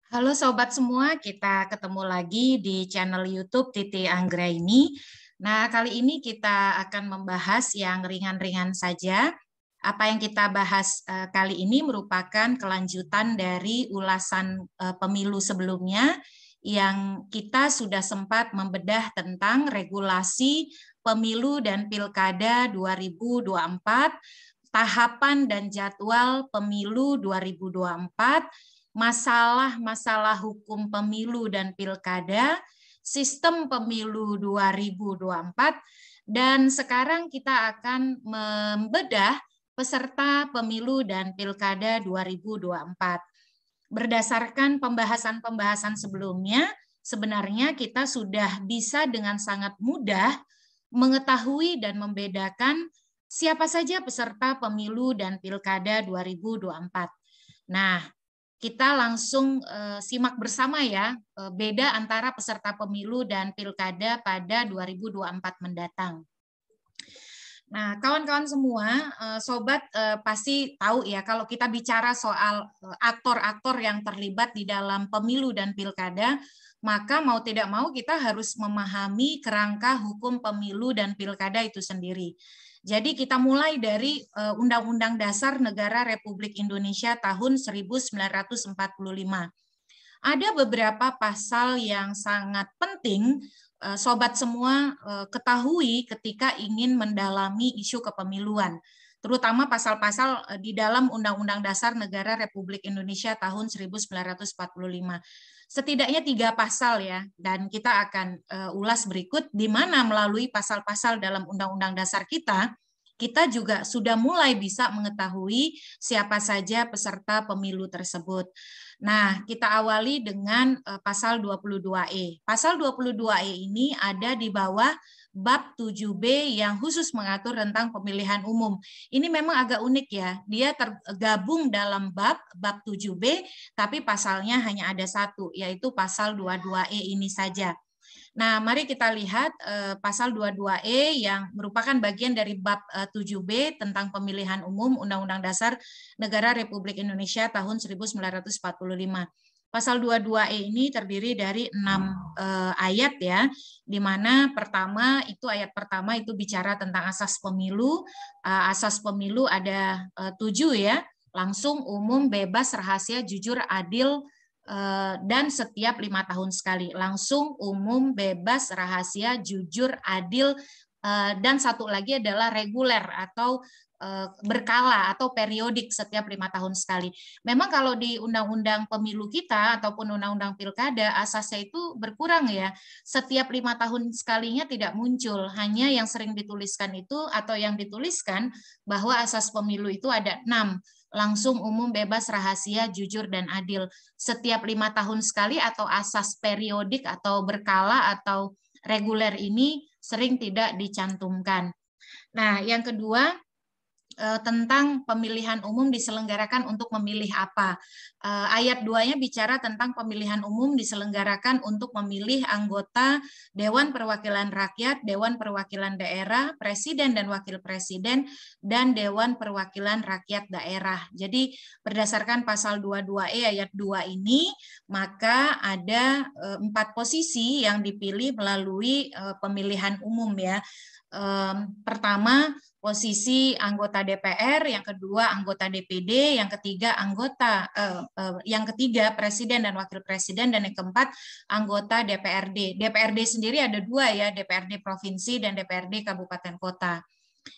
Halo sobat semua, kita ketemu lagi di channel YouTube Titi Anggraini. Nah, kali ini kita akan membahas yang ringan-ringan saja. Apa yang kita bahas kali ini merupakan kelanjutan dari ulasan pemilu sebelumnya yang kita sudah sempat membedah tentang regulasi pemilu dan pilkada 2024, tahapan dan jadwal pemilu 2024, masalah-masalah hukum pemilu dan pilkada, sistem pemilu 2024, dan sekarang kita akan membedah peserta pemilu dan pilkada 2024. Berdasarkan pembahasan-pembahasan sebelumnya, sebenarnya kita sudah bisa dengan sangat mudah mengetahui dan membedakan siapa saja peserta pemilu dan pilkada 2024. Nah, kita langsung simak bersama ya, beda antara peserta pemilu dan pilkada pada 2024 mendatang. Nah, kawan-kawan semua, sobat pasti tahu ya kalau kita bicara soal aktor-aktor yang terlibat di dalam pemilu dan pilkada, maka mau tidak mau kita harus memahami kerangka hukum pemilu dan pilkada itu sendiri. Jadi kita mulai dari Undang-Undang Dasar Negara Republik Indonesia tahun 1945. Ada beberapa pasal yang sangat penting sobat semua ketahui ketika ingin mendalami isu kepemiluan, terutama pasal-pasal di dalam Undang-Undang Dasar Negara Republik Indonesia tahun 1945. Setidaknya 3 pasal ya, dan kita akan ulas berikut di mana melalui pasal-pasal dalam Undang-Undang Dasar kita juga sudah mulai bisa mengetahui siapa saja peserta pemilu tersebut. Nah, kita awali dengan pasal 22E. Pasal 22E ini ada di bawah bab 7B yang khusus mengatur tentang pemilihan umum. Ini memang agak unik ya, dia tergabung dalam bab 7B, tapi pasalnya hanya ada satu, yaitu pasal 22E ini saja. Nah, mari kita lihat pasal 22E yang merupakan bagian dari bab 7B tentang pemilihan umum Undang-Undang Dasar Negara Republik Indonesia tahun 1945. Pasal 22E ini terdiri dari 6 ayat ya, di mana ayat pertama itu bicara tentang asas pemilu. Asas pemilu ada 7 ya, langsung, umum, bebas, rahasia, jujur, adil, dan setiap 5 tahun sekali. Langsung, umum, bebas, rahasia, jujur, adil, dan satu lagi adalah reguler atau berkala atau periodik setiap 5 tahun sekali. Memang kalau di undang-undang pemilu kita ataupun undang-undang pilkada asasnya itu berkurang ya. Setiap 5 tahun sekalinya tidak muncul. Hanya yang sering dituliskan itu atau yang dituliskan bahwa asas pemilu itu ada 6. Langsung, umum, bebas, rahasia, jujur, dan adil. Setiap 5 tahun sekali atau asas periodik atau berkala atau reguler ini sering tidak dicantumkan. Nah, yang kedua, tentang pemilihan umum diselenggarakan untuk memilih apa. Ayat 2-nya bicara tentang pemilihan umum diselenggarakan untuk memilih anggota Dewan Perwakilan Rakyat, Dewan Perwakilan Daerah, Presiden dan Wakil Presiden, dan Dewan Perwakilan Rakyat Daerah. Jadi berdasarkan pasal 22E ayat 2 ini, maka ada 4 posisi yang dipilih melalui pemilihan umum ya. Pertama, posisi anggota DPR, yang kedua anggota DPD, yang ketiga presiden dan wakil presiden, dan yang keempat anggota DPRD. DPRD sendiri ada 2 ya, DPRD provinsi dan DPRD kabupaten kota.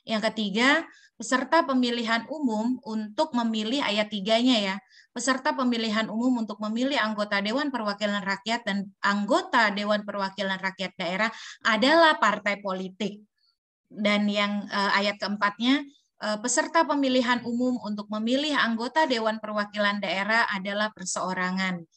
Yang ketiga, peserta pemilihan umum untuk memilih ayat 3-nya ya. Peserta pemilihan umum untuk memilih anggota Dewan Perwakilan Rakyat dan anggota Dewan Perwakilan Rakyat Daerah adalah partai politik. Dan yang ayat keempatnya, peserta pemilihan umum untuk memilih anggota Dewan Perwakilan Daerah adalah perseorangan.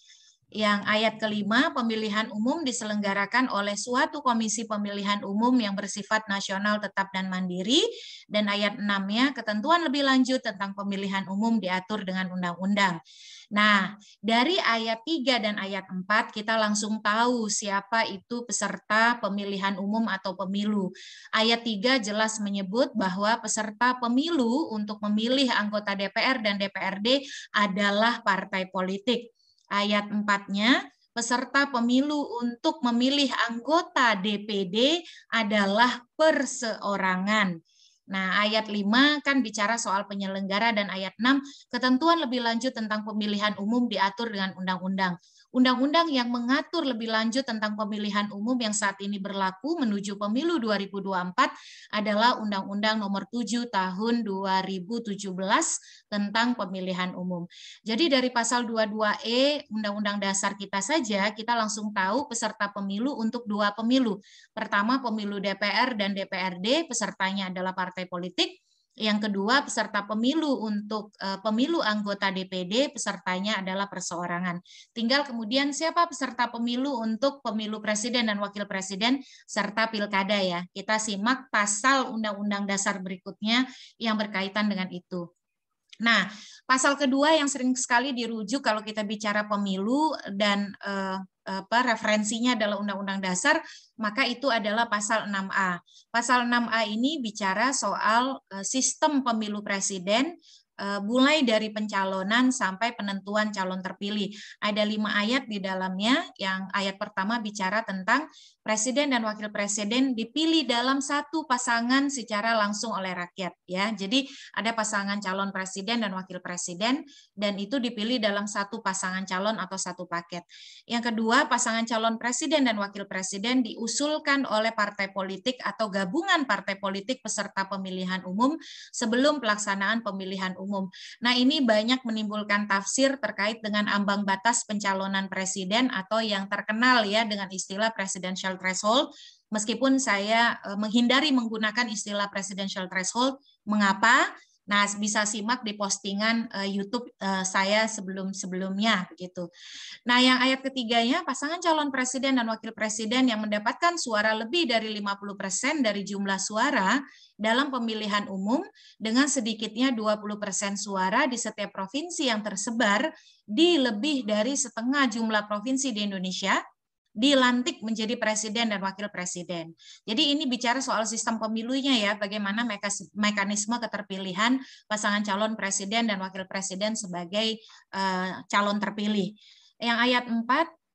Yang ayat kelima, pemilihan umum diselenggarakan oleh suatu komisi pemilihan umum yang bersifat nasional tetap dan mandiri. Dan ayat 6-nya, ketentuan lebih lanjut tentang pemilihan umum diatur dengan undang-undang. Nah, dari ayat 3 dan ayat 4 kita langsung tahu siapa itu peserta pemilihan umum atau pemilu. Ayat 3 jelas menyebut bahwa peserta pemilu untuk memilih anggota DPR dan DPRD adalah partai politik. ayat 4-nya, peserta pemilu untuk memilih anggota DPD adalah perseorangan. Nah, ayat 5 kan bicara soal penyelenggara, dan ayat 6 ketentuan lebih lanjut tentang pemilihan umum diatur dengan undang-undang. Undang-undang yang mengatur lebih lanjut tentang pemilihan umum yang saat ini berlaku menuju pemilu 2024 adalah Undang-Undang Nomor 7 Tahun 2017 tentang pemilihan umum. Jadi dari pasal 22E Undang-Undang Dasar kita saja, kita langsung tahu peserta pemilu untuk dua pemilu. Pertama, pemilu DPR dan DPRD, pesertanya adalah partai politik. Yang kedua, peserta pemilu untuk pemilu anggota DPD, pesertanya adalah perseorangan. Tinggal kemudian siapa peserta pemilu untuk pemilu presiden dan wakil presiden serta pilkada ya. Kita simak pasal Undang-Undang Dasar berikutnya yang berkaitan dengan itu. Nah, pasal kedua yang sering sekali dirujuk kalau kita bicara pemilu dan referensinya adalah Undang-Undang Dasar, maka itu adalah pasal 6A. Pasal 6A ini bicara soal sistem pemilu presiden, mulai dari pencalonan sampai penentuan calon terpilih. Ada 5 ayat di dalamnya. Yang ayat pertama bicara tentang presiden dan wakil presiden dipilih dalam satu pasangan secara langsung oleh rakyat, ya. Jadi ada pasangan calon presiden dan wakil presiden, dan itu dipilih dalam satu pasangan calon atau satu paket. Yang kedua, pasangan calon presiden dan wakil presiden diusulkan oleh partai politik atau gabungan partai politik peserta pemilihan umum sebelum pelaksanaan pemilihan umum. Nah, ini banyak menimbulkan tafsir terkait dengan ambang batas pencalonan presiden atau yang terkenal ya dengan istilah presidential threshold. Meskipun saya menghindari menggunakan istilah presidential threshold, mengapa? Nah, bisa simak di postingan YouTube saya sebelum-sebelumnya begitu. Nah, yang ayat ketiganya, pasangan calon presiden dan wakil presiden yang mendapatkan suara lebih dari 50% dari jumlah suara dalam pemilihan umum dengan sedikitnya 20% suara di setiap provinsi yang tersebar di lebih dari setengah jumlah provinsi di Indonesia, dilantik menjadi presiden dan wakil presiden. Jadi ini bicara soal sistem pemilunya ya, bagaimana mekanisme keterpilihan pasangan calon presiden dan wakil presiden sebagai calon terpilih. Yang ayat 4,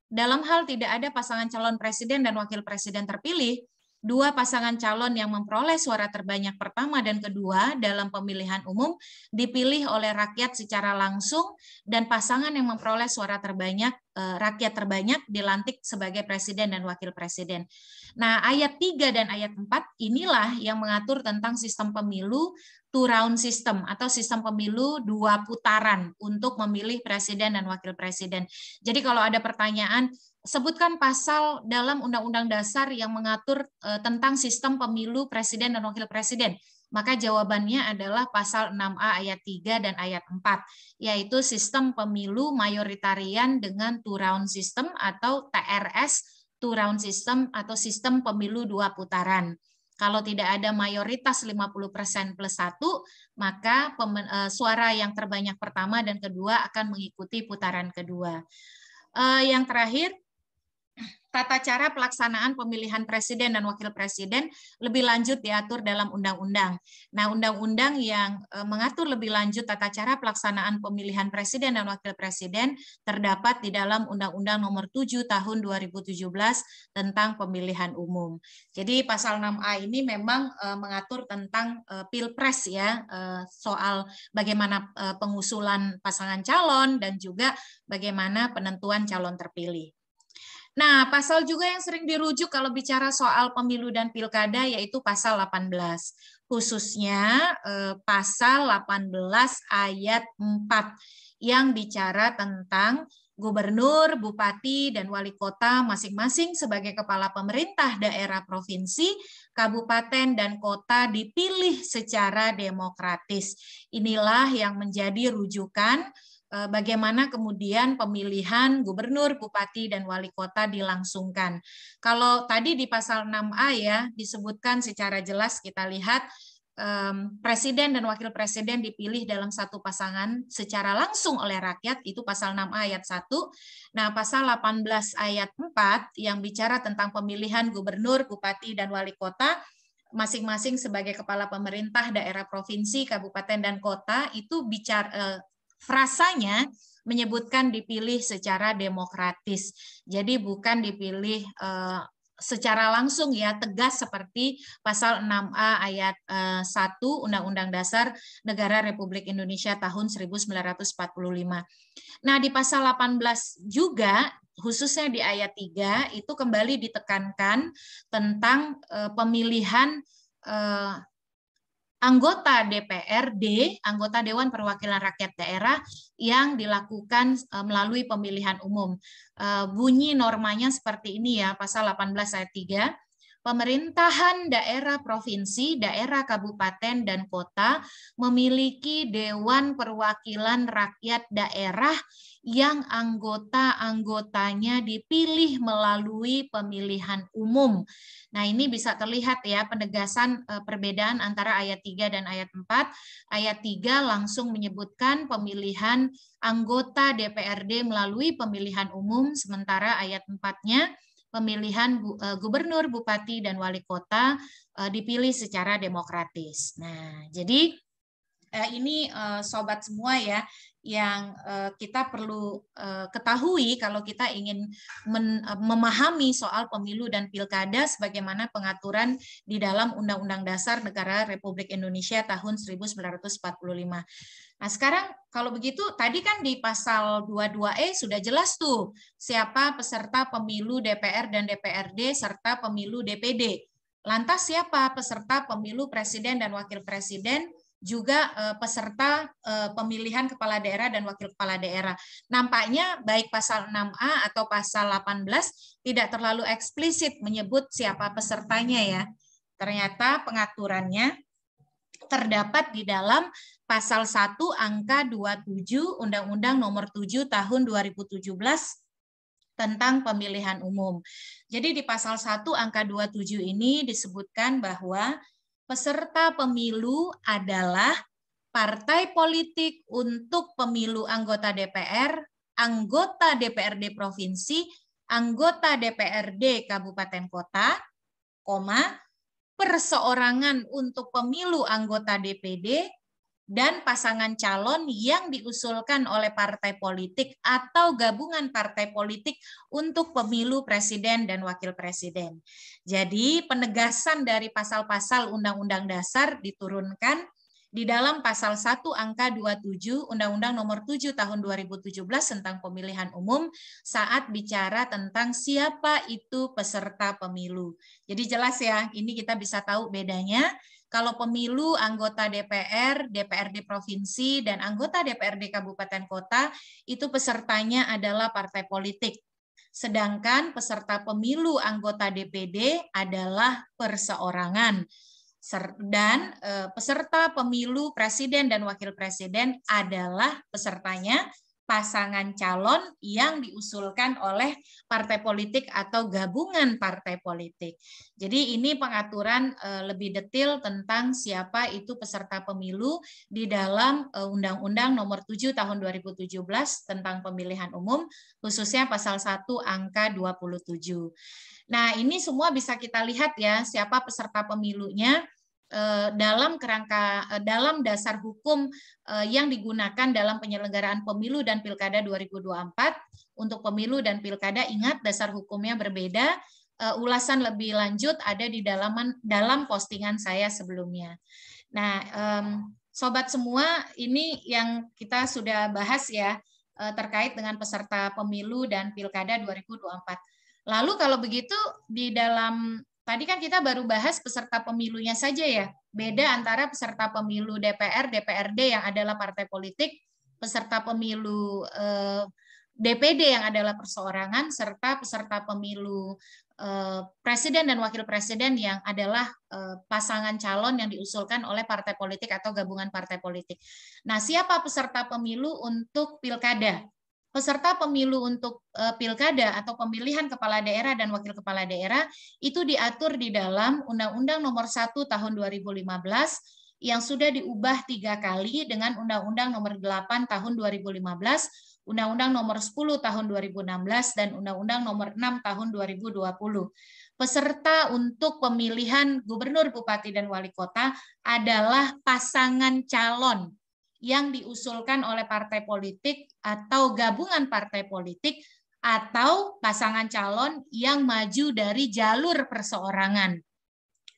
dalam hal tidak ada pasangan calon presiden dan wakil presiden terpilih, dua pasangan calon yang memperoleh suara terbanyak pertama dan kedua dalam pemilihan umum dipilih oleh rakyat secara langsung, dan pasangan yang memperoleh suara terbanyak, rakyat terbanyak, dilantik sebagai presiden dan wakil presiden. Nah, ayat 3 dan ayat 4 inilah yang mengatur tentang sistem pemilu two round system atau sistem pemilu 2 putaran untuk memilih presiden dan wakil presiden. Jadi kalau ada pertanyaan, sebutkan pasal dalam Undang-Undang Dasar yang mengatur tentang sistem pemilu presiden dan wakil presiden. Maka jawabannya adalah pasal 6A ayat 3 dan ayat 4, yaitu sistem pemilu mayoritarian dengan two round system atau TRS, two round system atau sistem pemilu 2 putaran. Kalau tidak ada mayoritas 50% plus 1, maka suara yang terbanyak pertama dan kedua akan mengikuti putaran kedua. Yang terakhir, tata cara pelaksanaan pemilihan presiden dan wakil presiden lebih lanjut diatur dalam undang-undang. Nah, undang-undang yang mengatur lebih lanjut tata cara pelaksanaan pemilihan presiden dan wakil presiden terdapat di dalam Undang-Undang Nomor 7 Tahun 2017 tentang pemilihan umum. Jadi pasal 6A ini memang mengatur tentang pilpres ya, soal bagaimana pengusulan pasangan calon dan juga bagaimana penentuan calon terpilih. Nah, pasal juga yang sering dirujuk kalau bicara soal pemilu dan pilkada yaitu pasal 18. Khususnya pasal 18 ayat 4 yang bicara tentang gubernur, bupati, dan wali kota masing-masing sebagai kepala pemerintah daerah provinsi, kabupaten, dan kota dipilih secara demokratis. Inilah yang menjadi rujukan bagaimana kemudian pemilihan gubernur, bupati, dan wali kota dilangsungkan. Kalau tadi di pasal 6A ya disebutkan secara jelas, kita lihat presiden dan wakil presiden dipilih dalam satu pasangan secara langsung oleh rakyat, itu pasal 6A ayat 1. Nah, pasal 18 ayat 4 yang bicara tentang pemilihan gubernur, bupati, dan wali kota masing-masing sebagai kepala pemerintah daerah provinsi, kabupaten, dan kota, itu bicara frasanya menyebutkan dipilih secara demokratis. Jadi bukan dipilih secara langsung ya, tegas seperti pasal 6A ayat 1 Undang-Undang Dasar Negara Republik Indonesia tahun 1945. Nah, di pasal 18 juga khususnya di ayat 3 itu kembali ditekankan tentang pemilihan anggota DPRD, anggota Dewan Perwakilan Rakyat Daerah yang dilakukan melalui pemilihan umum. Bunyi normanya seperti ini ya, pasal 18 ayat 3. Pemerintahan daerah provinsi, daerah kabupaten, dan kota memiliki Dewan Perwakilan Rakyat Daerah yang anggota-anggotanya dipilih melalui pemilihan umum. Nah, ini bisa terlihat ya penegasan perbedaan antara ayat 3 dan ayat 4. Ayat 3 langsung menyebutkan pemilihan anggota DPRD melalui pemilihan umum, sementara ayat 4-nya pemilihan gubernur, bupati, dan wali kota dipilih secara demokratis. Nah, jadi ini sobat semua ya, yang kita perlu ketahui kalau kita ingin memahami soal pemilu dan pilkada sebagaimana pengaturan di dalam Undang-Undang Dasar Negara Republik Indonesia tahun 1945. Nah, sekarang kalau begitu tadi kan di pasal 22E sudah jelas tuh siapa peserta pemilu DPR dan DPRD serta pemilu DPD. Lantas siapa peserta pemilu presiden dan wakil presiden, juga peserta pemilihan kepala daerah dan wakil kepala daerah. Nampaknya baik pasal 6A atau pasal 18 tidak terlalu eksplisit menyebut siapa pesertanya ya. Ternyata pengaturannya terdapat di dalam pasal 1 angka 27 Undang-Undang Nomor 7 Tahun 2017 tentang pemilihan umum. Jadi di pasal 1 angka 27 ini disebutkan bahwa peserta pemilu adalah partai politik untuk pemilu anggota DPR, anggota DPRD provinsi, anggota DPRD kabupaten kota, perseorangan untuk pemilu anggota DPD, dan pasangan calon yang diusulkan oleh partai politik atau gabungan partai politik untuk pemilu presiden dan wakil presiden. Jadi penegasan dari pasal-pasal Undang-Undang Dasar diturunkan di dalam pasal 1 angka 27 Undang-Undang Nomor 7 Tahun 2017 tentang pemilihan umum saat bicara tentang siapa itu peserta pemilu. Jadi jelas ya, ini kita bisa tahu bedanya. Kalau pemilu anggota DPR, DPRD provinsi, dan anggota DPRD kabupaten kota, itu pesertanya adalah partai politik. Sedangkan peserta pemilu anggota DPD adalah perseorangan. Dan peserta pemilu presiden dan wakil presiden adalah pesertanya pasangan calon yang diusulkan oleh partai politik atau gabungan partai politik. Jadi ini pengaturan lebih detail tentang siapa itu peserta pemilu di dalam Undang-Undang Nomor 7 Tahun 2017 tentang pemilihan umum, khususnya pasal 1 angka 27. Nah, ini semua bisa kita lihat ya, siapa peserta pemilunya dalam kerangka dalam dasar hukum yang digunakan dalam penyelenggaraan pemilu dan pilkada 2024. Untuk pemilu dan pilkada, ingat dasar hukumnya berbeda. Ulasan lebih lanjut ada di dalam postingan saya sebelumnya. Nah, sobat semua, ini yang kita sudah bahas ya terkait dengan peserta pemilu dan pilkada 2024. Lalu kalau begitu di dalam tadi kan kita baru bahas peserta pemilunya saja ya. Beda antara peserta pemilu DPR, DPRD yang adalah partai politik, peserta pemilu DPD yang adalah perseorangan, serta peserta pemilu presiden dan wakil presiden yang adalah pasangan calon yang diusulkan oleh partai politik atau gabungan partai politik. Nah, siapa peserta pemilu untuk pilkada? Peserta pemilu untuk pilkada atau pemilihan kepala daerah dan wakil kepala daerah itu diatur di dalam Undang-Undang Nomor 1 Tahun 2015 yang sudah diubah 3 kali dengan Undang-Undang Nomor 8 Tahun 2015, Undang-Undang Nomor 10 Tahun 2016, dan Undang-Undang Nomor 6 Tahun 2020. Peserta untuk pemilihan gubernur, bupati, dan wali kota adalah pasangan calon yang diusulkan oleh partai politik atau gabungan partai politik atau pasangan calon yang maju dari jalur perseorangan.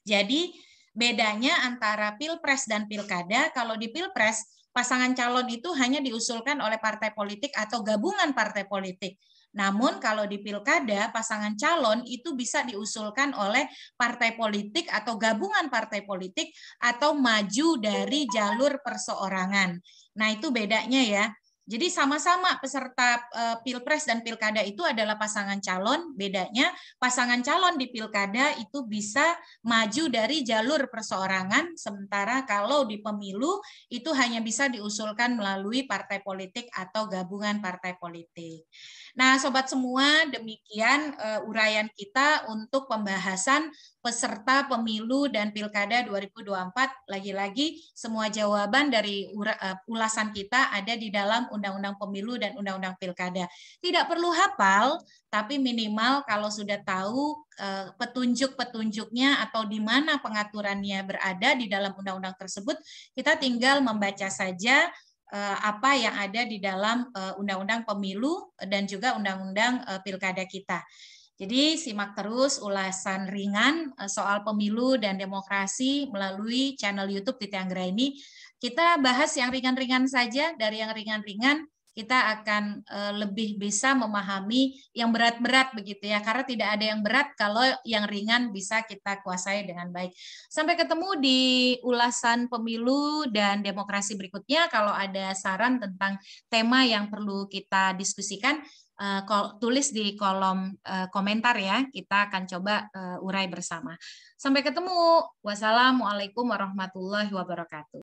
Jadi bedanya antara Pilpres dan Pilkada, kalau di Pilpres pasangan calon itu hanya diusulkan oleh partai politik atau gabungan partai politik. Namun kalau di Pilkada, pasangan calon itu bisa diusulkan oleh partai politik atau gabungan partai politik atau maju dari jalur perseorangan. Nah, itu bedanya ya. Jadi sama-sama peserta Pilpres dan Pilkada itu adalah pasangan calon, bedanya pasangan calon di Pilkada itu bisa maju dari jalur perseorangan, sementara kalau di pemilu itu hanya bisa diusulkan melalui partai politik atau gabungan partai politik. Nah, sobat semua, demikian uraian kita untuk pembahasan peserta pemilu dan Pilkada 2024. Lagi-lagi semua jawaban dari ulasan kita ada di dalam Undang-Undang Pemilu dan Undang-Undang Pilkada. Tidak perlu hafal, tapi minimal kalau sudah tahu petunjuk-petunjuknya atau di mana pengaturannya berada di dalam undang-undang tersebut, kita tinggal membaca saja apa yang ada di dalam Undang-Undang Pemilu dan juga Undang-Undang Pilkada kita. Jadi simak terus ulasan ringan soal pemilu dan demokrasi melalui channel YouTube Titi Anggraini. Kita bahas yang ringan-ringan saja, dari yang ringan-ringan kita akan lebih bisa memahami yang berat-berat begitu ya, karena tidak ada yang berat kalau yang ringan bisa kita kuasai dengan baik. Sampai ketemu di ulasan pemilu dan demokrasi berikutnya. Kalau ada saran tentang tema yang perlu kita diskusikan, tulis di kolom komentar ya, kita akan coba urai bersama. Sampai ketemu. Wassalamualaikum warahmatullahi wabarakatuh.